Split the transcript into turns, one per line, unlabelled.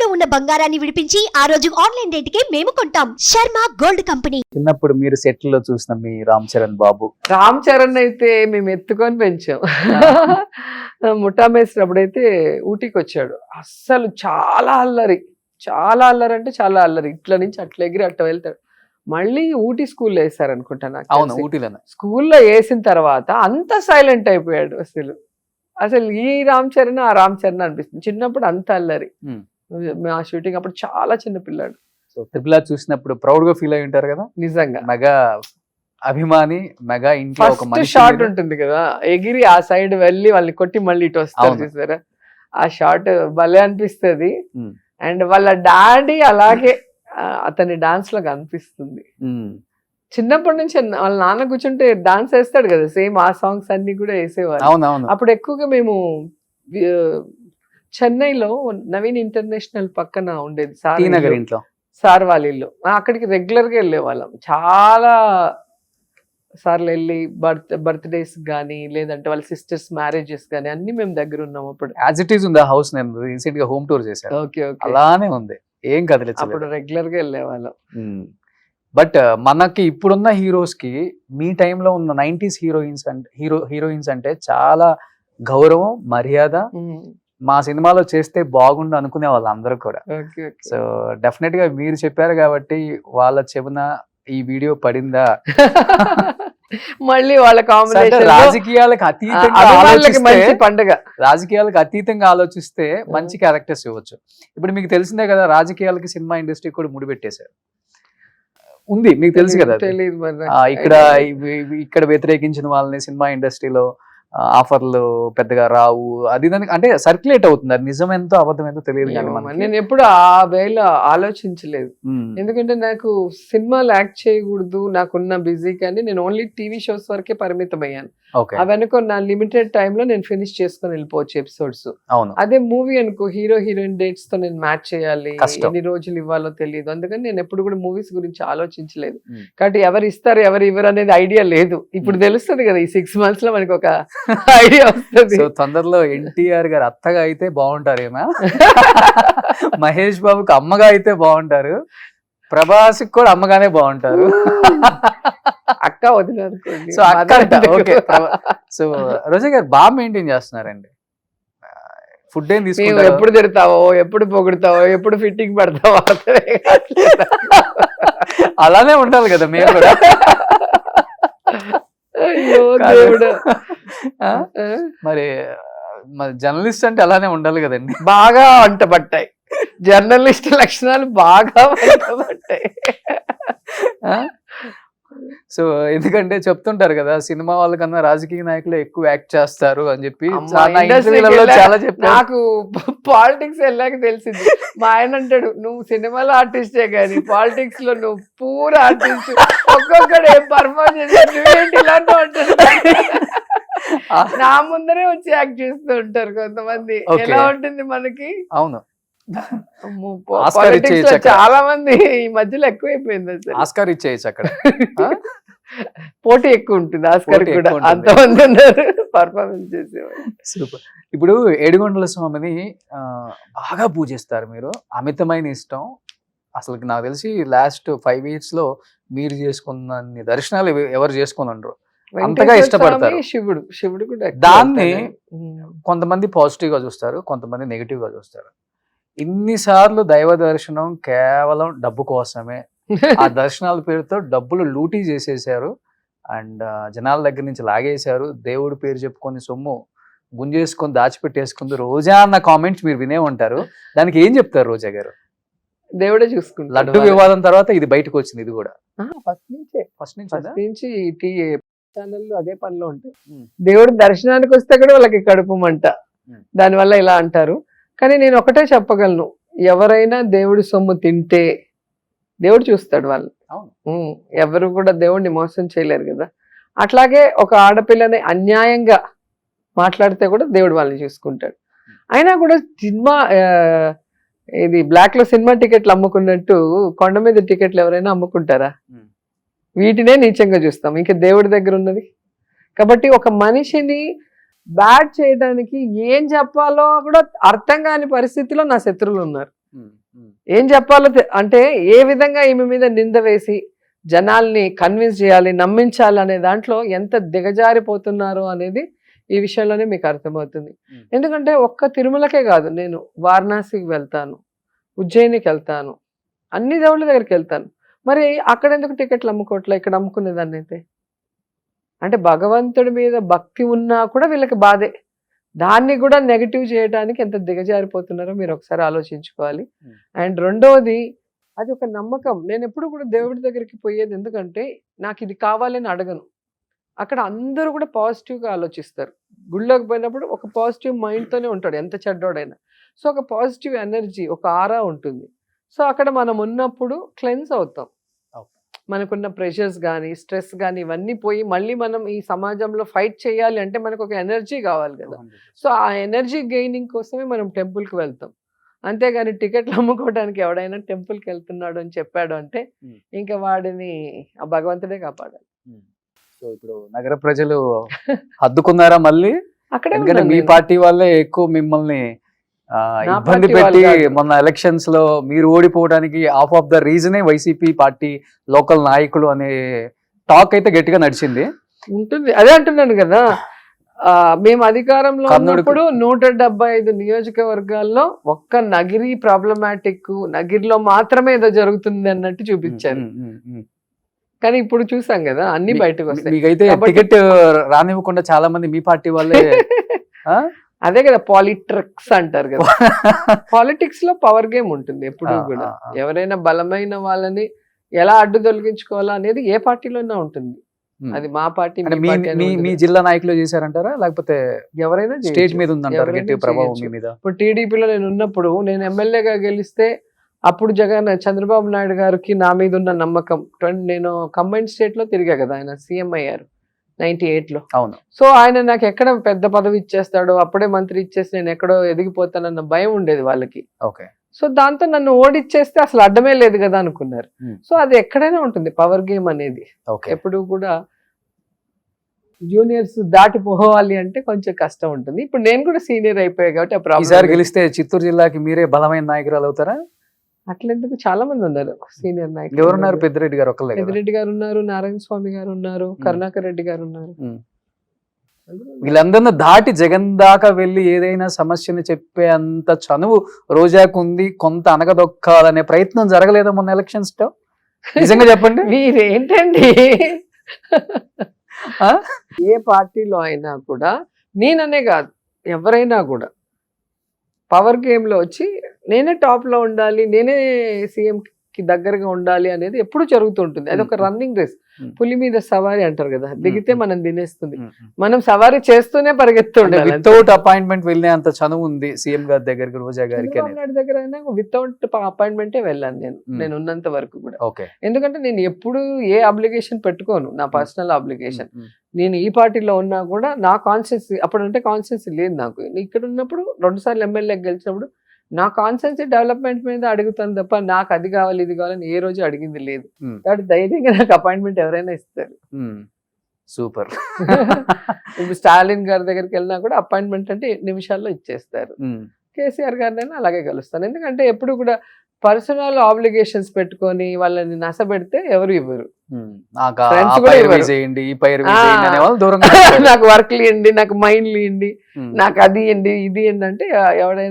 ఇంట్లో ఉన్న బంగారాన్ని విడిపించి ఆ రోజు ఆన్లైన్ రేటుకే మేము కొంటాం. Sharma gold company.
చిన్నప్పుడు మీరు సెట్ లో చూసిన మీ రామ్ చరణ్ బాబు.
రామ్ చరణ్ అయితే మేము ఎత్తుకొని పెంచాం. ముఠా మేస్త్రి అప్పుడైతే ఊటీకి వచ్చాడు. అస్సలు చాలా అల్లరి అంటే చాలా అల్లరి. ఇట్ల నుంచి అట్లా ఎగిరి అట్లా వెళ్తాడు. మళ్ళీ ఊటీ స్కూల్లో వేసారు అనుకుంటా నాకు.
అవును, ఊటీలోనే.
స్కూల్లో వేసిన తర్వాత అంత సైలెంట్ అయిపోయాడు. అసలు ఈ రామ్ చరణ్ ఆ రామ్ చరణ్ అనిపిస్తుంది. చిన్నప్పుడు అంత అల్లరి. మా షూటింగ్ అప్పుడు చాలా చిన్న పిల్లాడు.
సో ట్రిపుల్ ఆర్ చూసినప్పుడు ప్రౌడ్ గా ఫీల్ అయి ఉంటారు కదా.
నిజంగా
మెగా అభిమాని, మెగా ఇంట్లో ఒక
ఫస్ట్ షాట్ ఉంటుంది కదా, ఎగిరి ఆ సైడ్ వెళ్ళి వాళ్ళని కొట్టి మళ్ళీ ఇటు వస్తారు చూసారా, ఆ షాట్ భలే అనిపిస్తుంది. అండ్ వాళ్ళ డాడీ అలాగే అతని డాన్స్ లాగా అనిపిస్తుంది. చిన్నప్పటి నుంచి వాళ్ళ నాన్న కూర్చుంటే డాన్స్ వేస్తాడు కదా, సేమ్ ఆ సాంగ్స్ అన్ని కూడా వేసేవారు. అప్పుడు ఎక్కువగా మేము చెన్నైలో నవీన్ ఇంటర్నేషనల్ పక్కన ఉండేది సార్ వాళ్ళ ఇల్లు, అక్కడికి రెగ్యులర్ గా వెళ్ళే వాళ్ళం. చాలా సార్లు వెళ్ళి బర్త్డేస్ గానీ లేదంటే వాళ్ళ సిస్టర్స్ మ్యారేజెస్ గానీ అన్ని మేము దగ్గర ఉన్నాం. అప్పుడు
యాజ్ ఇట్ ఈస్ ఉంది ఆ హౌస్. నేను రీసెంట్ గా హోమ్ టూర్ చేశాను.
ఓకే
అలానే ఉంది, ఏం కదలేదు.
అప్పుడు రెగ్యులర్ గా వెళ్ళే వాళ్ళం.
బట్ మనకి ఇప్పుడున్న హీరోస్ కి మీ టైంలో ఉన్న 90s హీరోయిన్స్ అంటే చాలా గౌరవం, మర్యాద. మా సినిమాలో చేస్తే బాగుండు అనుకునే వాళ్ళు అందరూ కూడా. సో డెఫినెట్ గా మీరు చెప్పారు కాబట్టి వాళ్ళ చెవున ఈ వీడియో పడిందా.
మళ్ళీ వాళ్ళ కాంబినేషన్
రాజకీయాలకు అతీతంగా ఆలోచిస్తే మంచి క్యారెక్టర్స్ ఇవ్వచ్చు. ఇప్పుడు మీకు తెలిసిందే కదా, రాజకీయాలకి సినిమా ఇండస్ట్రీ కూడా ముడిపెట్టేశారు ఉంది, మీకు తెలుసు కదా. ఇక్కడ వ్యతిరేకించిన వాళ్ళని సినిమా ఇండస్ట్రీలో ఆఫర్లు పెద్దగా రావు, అది అంటే సర్క్యులేట్ అవుతుంది. అది నిజం ఎంతో అబద్ధం ఎంతో తెలియదు.
నేను ఎప్పుడు ఆ వేళ ఆలోచించలేదు, ఎందుకంటే నాకు సినిమాలు యాక్ట్ చేయకూడదు, నాకున్న బిజీ కానీ నేను ఓన్లీ టీవీ షోస్ వరకే పరిమితం అయ్యాను. అవనుకో నా లిమిటెడ్ టైమ్ లో నేను ఫినిష్ చేసుకుని వెళ్ళిపోవచ్చు ఎపిసోడ్స్. అదే మూవీ అనుకో, హీరో హీరోయిన్ డేట్స్ తో నేను మ్యాచ్ చేయాలి, ఎన్ని రోజులు ఇవ్వాలో తెలియదు. అందుకని నేను ఎప్పుడు కూడా మూవీస్ గురించి ఆలోచించలేదు. కాబట్టి ఎవరు ఇస్తారు ఎవరు ఇవ్వరు అనేది ఐడియా లేదు. ఇప్పుడు తెలుస్తుంది కదా, ఈ 6 months లో మనకి ఒక ఐడియా వస్తుంది.
తొందరలో ఎన్టీఆర్ గారు అత్తగా అయితే బాగుంటారేమో, మహేష్ బాబుకి అమ్మగా అయితే బాగుంటారు, ప్రభాస్ కూడా అమ్మగానే బాగుంటారు.
అక్క వదిలే అనుకోండి.
So okay. సో రోజా గారు బాగా మెయింటైన్ చేస్తున్నారండి. ఫుడ్ ఏం తీసుకుంటారు?
ఎప్పుడు తిడతావో, ఎప్పుడు పొగుడతావో, ఎప్పుడు ఫిట్టింగ్ పడతావో
అలానే ఉండాలి కదా మేము కూడా. మరి జర్నలిస్ట్ అంటే అలానే ఉండాలి కదండి.
బాగా వంట పట్టాయి జర్నలిస్ట్ లక్షణాలు, బాగా వంట పట్టాయి.
సో ఎందుకంటే చెప్తుంటారు కదా, సినిమా వాళ్ళకన్నా రాజకీయ నాయకులు ఎక్కువ యాక్ట్ చేస్తారు అని చెప్పి చాలా చెప్పారు.
నాకు పాలిటిక్స్ వెళ్ళాక తెలిసింది. మా ఆయన అంటాడు, నువ్వు సినిమాలో ఆర్టిస్టే కానీ పాలిటిక్స్ లో నువ్వు పూరా ఆర్టిస్ట్, ఒక్కొక్కడు ఏం పర్ఫార్మ్ చేశాడు ఇలాంటి అంటాడు. నా ముందరే వచ్చి యాక్ట్ చేస్తూ ఉంటారు కొంతమంది. ఎలా ఉంటుంది మనకి?
అవును,
చాలా మంది ఈ మధ్యలో ఎక్కువైపోయింది.
ఆస్కార్ ఇచ్చేయచ్చు అక్కడ,
పోటీ ఎక్కువ ఉంటుంది. ఆస్కార్ కూడా అంతమంది ఉన్నారు పర్ఫార్మెన్స్ చేసేవాళ్ళు.
సూపర్. ఇప్పుడు ఏడుగొండల స్వామిని బాగా పూజిస్తారు మీరు, అమితమైన ఇష్టం. అసలు నాకు తెలిసి లాస్ట్ 5 years లో మీరు చేసుకున్న దర్శనాలు ఎవరు చేసుకుని ఉండరు, అంతగా ఇష్టపడతారు.
శివుడు కూడా.
దాన్ని కొంతమంది పాజిటివ్ గా చూస్తారు, కొంతమంది నెగిటివ్ గా చూస్తారు. ఇన్నిసార్లు దైవ దర్శనం కేవలం డబ్బు కోసమే, ఆ దర్శనాల పేరుతో డబ్బులు లూటీ చేసేసారు అండ్ జనాల దగ్గర నుంచి లాగేశారు, దేవుడి పేరు చెప్పుకొని సొమ్ము గుంజేసుకొని దాచిపెట్టేసుకుంది రోజా అన్న కామెంట్స్ మీరు వినే ఉంటారు. దానికి ఏం చెప్తారు రోజా గారు?
దేవుడే చూసుకుంటాడు.
లడ్డు వివాదం తర్వాత ఇది బయటకు వచ్చింది. ఇది కూడా
ఫస్ట్ నుంచి ఛానల్లో అదే పనిలో ఉంటాయి. దేవుడి దర్శనానికి వస్తే కూడా వాళ్ళకి కడుపు మంట, దానివల్ల ఇలా అంటారు. కానీ నేను ఒకటే చెప్పగలను, ఎవరైనా దేవుడి సొమ్ము తింటే దేవుడు చూస్తాడు వాళ్ళు. ఎవరు కూడా దేవుడిని మోసం చేయలేరు కదా. అట్లాగే ఒక ఆడపిల్లని అన్యాయంగా మాట్లాడితే కూడా దేవుడు వాళ్ళని చూసుకుంటాడు. అయినా కూడా సినిమా ఇది బ్లాక్ లో సినిమా టికెట్లు అమ్ముకున్నట్టు కొండ మీద టికెట్లు ఎవరైనా అమ్ముకుంటారా? వీటినే నీచంగా చూస్తాం. ఇంకా దేవుడి దగ్గర ఉన్నది. కాబట్టి ఒక మనిషిని బ్యాడ్ చేయడానికి ఏం చెప్పాలో కూడా అర్థం కాని పరిస్థితిలో నా శత్రువులు ఉన్నారు. ఏం చెప్పాలో అంటే ఏ విధంగా ఈమె మీద నింద వేసి జనాల్ని కన్విన్స్ చేయాలి, నమ్మించాలి అనే దాంట్లో ఎంత దిగజారిపోతున్నారో అనేది ఈ విషయంలోనే మీకు అర్థమవుతుంది. ఎందుకంటే ఒక్క తిరుమలకే కాదు, నేను వారణాసికి వెళ్తాను, ఉజ్జయినికి వెళ్తాను, అన్ని దేవుళ్ళ దగ్గరికి వెళ్తాను. మరి అక్కడ ఎందుకు టికెట్లు అమ్ముకోవట్లే, ఇక్కడ అమ్ముకునేదాన్ని అయితే? అంటే భగవంతుడి మీద భక్తి ఉన్నా కూడా వీళ్ళకి బాధే. దాన్ని కూడా నెగిటివ్ చేయడానికి ఎంత దిగజారిపోతున్నారో మీరు ఒకసారి ఆలోచించుకోవాలి. అండ్ రెండవది, అది ఒక నమ్మకం. నేను ఎప్పుడు కూడా దేవుడి దగ్గరికి పోయేది ఎందుకంటే నాకు ఇది కావాలని అడగను. అక్కడ అందరూ కూడా పాజిటివ్గా ఆలోచిస్తారు. గుళ్ళోకి పోయినప్పుడు ఒక పాజిటివ్ మైండ్తోనే ఉంటాడు ఎంత చెడ్డోడైనా. సో ఒక పాజిటివ్ ఎనర్జీ, ఒక ఆరా ఉంటుంది. సో అక్కడ మనం ఉన్నప్పుడు క్లెన్స్ అవుతాం. మనకున్న ప్రెషర్స్ కానీ స్ట్రెస్ కానీ ఇవన్నీ పోయి మళ్ళీ మనం ఈ సమాజంలో ఫైట్ చేయాలి అంటే మనకు ఒక ఎనర్జీ కావాలి కదా. సో ఆ ఎనర్జీ గెయినింగ్ కోసమే మనం టెంపుల్కి వెళ్తాం. అంతేగాని టికెట్లు అమ్ముకోవడానికి ఎవడైనా టెంపుల్కి వెళ్తున్నాడు అని చెప్పాడు అంటే ఇంకా వాడిని ఆ భగవంతుడే కాపాడాలి.
సో ఇప్పుడు నగర ప్రజలు హద్దుకున్నారా మళ్ళీ?
అక్కడే
మీ పార్టీ వాళ్ళే ఎక్కువ మిమ్మల్ని ఇబ్బంది పెట్టి మొన్న ఎలక్షన్స్ లో మీరు ఓడిపోవడానికి హాఫ్ ఆఫ్ ద రీజనే వైసీపీ పార్టీ లోకల్ నాయకులు అనే టాక్ అయితే గట్టిగా నడిచింది.
ఉంటుంది, అదే అంటున్నాను కదా. మేము అధికారంలో ఉన్నప్పుడు 175 నియోజకవర్గాల్లో ఒక్క నగిరి ప్రాబ్లమాటిక్, నగిరిలో మాత్రమే ఏదో జరుగుతుంది అన్నట్టు చూపించారు. కానీ ఇప్పుడు చూసాం కదా అన్ని బయటకు వస్తాయి.
మీకైతే టికెట్ రానివ్వకుండా చాలా మంది మీ పార్టీ వాళ్ళే
అదే కదా పాలిటిక్స్ అంటారు కదా. పాలిటిక్స్ లో పవర్ గేమ్ ఉంటుంది ఎప్పుడు కూడా. ఎవరైనా బలమైన వాళ్ళని ఎలా అడ్డు తొలగించుకోవాలా అనేది ఏ పార్టీలోనే ఉంటుంది. అది మా పార్టీ
మీ జిల్లా నాయకులు చేశారంటారా, లేకపోతే
ఎవరైనా
స్టేట్ మీద ఉందంటారా గట్టి ప్రభావం మీ మీద?
ఇప్పుడు టీడీపీలో నేను ఉన్నప్పుడు, నేను ఎమ్మెల్యేగా గెలిస్తే అప్పుడు చంద్రబాబు నాయుడు గారికి నా మీద ఉన్న నమ్మకం, నేను కంబైన్డ్ స్టేట్ లో తిరిగా కదా, ఆయన సీఎం అయ్యారు 98లో.
అవును.
సో ఆయన నాకు ఎక్కడ పెద్ద పదవి ఇచ్చేస్తాడో, అప్పుడే మంత్రి ఇచ్చేసి నేను ఎక్కడో ఎదిగిపోతానన్న భయం ఉండేది వాళ్ళకి.
ఓకే.
సో దాంతో నన్ను ఓడిచ్చేస్తే అసలు అడ్డమే లేదు కదా అనుకున్నారు. సో అది ఎక్కడైనా ఉంటుంది పవర్ గేమ్ అనేది. ఎప్పుడు కూడా జూనియర్స్ దాటిపోవాలి అంటే కొంచెం కష్టం ఉంటుంది. ఇప్పుడు నేను కూడా సీనియర్ అయిపోయా కాబట్టి
ఈసారి గెలిస్తే చిత్తూరు జిల్లాకి మీరే బలమైన నాయకురాలు అవుతారా?
అట్లెందుకు, చాలా మంది ఉన్నారు సీనియర్ నాయకులు.
ఎవరున్నారు? పెద్దిరెడ్డి గారు ఒకళ్ళే.
పెద్దిరెడ్డి గారు ఉన్నారు, నారాయణ స్వామి గారు ఉన్నారు, కరుణాకర్ రెడ్డి గారు ఉన్నారు.
వీళ్ళందరినీ దాటి జగన్ దాకా వెళ్ళి ఏదైనా సమస్యని చెప్పే అంత చనువు రోజాకు ఉంది. కొంత అనగదొక్కాలనే ప్రయత్నం జరగలేదా మొన్న ఎలక్షన్స్ లో? నిజంగా చెప్పండి.
మీరేంటండి, ఏ పార్టీలో అయినా కూడా, నేననే కాదు ఎవరైనా కూడా పవర్ గేమ్ లో వచ్చి నేనే టాప్ లో ఉండాలి, నేనే సీఎం కి దగ్గరగా ఉండాలి అనేది ఎప్పుడు జరుగుతుంటుంది. అది ఒక రన్నింగ్ రేస్. పులి మీద సవారీ అంటారు కదా, దిగితే మనం తినేస్తుంది. మనం సవారీ చేస్తూనే పరిగెత్తుండే.
వితౌట్ అపాయింట్మెంట్ వెళ్ళే అంత చనువు ఉంది సీఎం గారి దగ్గరికి, రోజా గారికి.
దగ్గర అయినా వితౌట్ అపాయింట్మెంటే వెళ్ళాను నేను ఉన్నంత వరకు కూడా. ఎందుకంటే నేను ఎప్పుడు ఏ అబ్లిగేషన్ పెట్టుకోను, నా పర్సనల్ అబ్లిగేషన్. నేను ఈ పార్టీలో ఉన్నా కూడా నా కాన్స్టిట్యూన్సీ, అప్పుడంటే కాన్స్టిట్యూన్సీ లేదు నాకు. ఇక్కడ ఉన్నప్పుడు 2 సార్లు ఎమ్మెల్యే గెలిచినప్పుడు నా కాన్స్టిట్యూన్సీ డెవలప్మెంట్ మీద అడుగుతాను తప్ప నాకు అది కావాలి ఇది కావాలని ఏ రోజు అడిగింది లేదు. కాబట్టి ధైర్యంగా నాకు అపాయింట్మెంట్ ఎవరైనా ఇస్తారు.
సూపర్.
ఇప్పుడు స్టాలిన్ గారి దగ్గరికి వెళ్ళినా కూడా అపాయింట్మెంట్ అంటే నిమిషాల్లో ఇచ్చేస్తారు. కేసీఆర్ గారినైనా అలాగే కలుస్తాను. ఎందుకంటే ఎప్పుడు కూడా పర్సనల్ ఆబ్లిగేషన్స్ పెట్టుకొని వాళ్ళని నసబెడితే ఎవరు ఇవ్వరు. నాకు వర్క్లు ఇవ్వండి, నాకు మైండ్లు ఇవ్వండి, నాకు అది ఇవ్వండి, ఇది ఏంటంటే ఎవడైనా